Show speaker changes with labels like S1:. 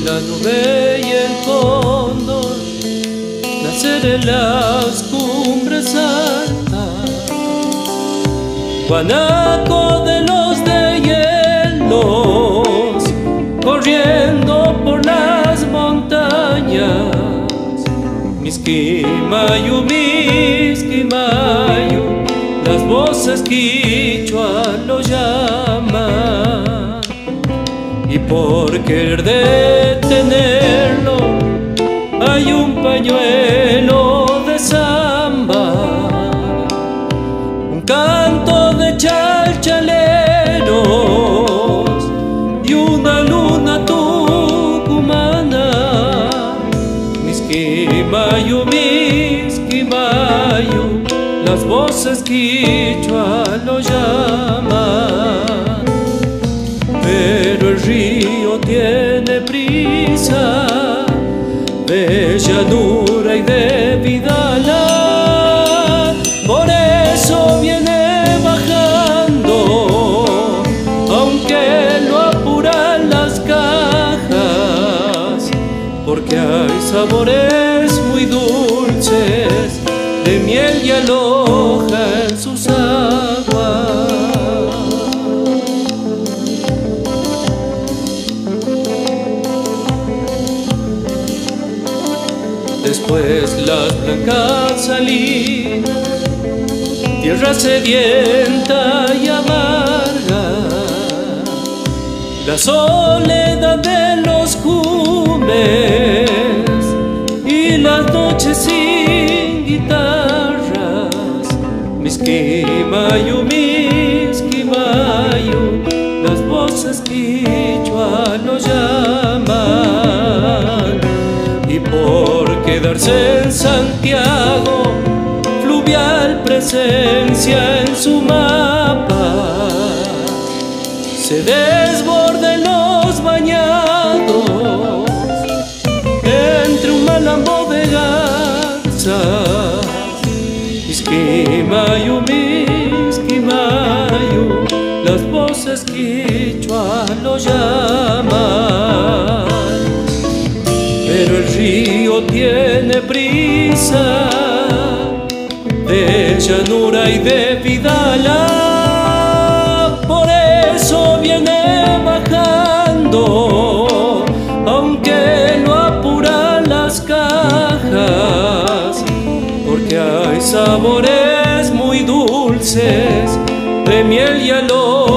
S1: la nube y el cóndor nacer en las cumbres altas, guanaco de los deshielos corriendo por las montañas. Misquimayu, misquimayu, las voces quichua lo llaman, y por querer detenerlo hay un pañuelo de samba, un canto de chalchaleros y una luna tucumana. Misquimayu, misquimayu, las voces quichua lo llaman, pero el río tiene prisa de llanura y de vidala, por eso viene bajando, aunque lo apuran las cajas, porque hay sabores muy dulces de miel y aloja en sus aguas. Después las blancas salinas, tierra sedienta y amarga, la soledad de los cumes y las noches sin guitarras. Misquimayu, misquimayu, las voces quichua lo llaman, y por quedarse en Santiago, fluvial presencia en su mapa, se desborda en los bañados entre un malambo de garzas. Misquimayu, misquimayu, las voces quichua lo llaman, pero el río tiene prisa de llanura y de vidala, por eso viene bajando, aunque no apuran las cajas, porque hay sabores muy dulces de miel y aloe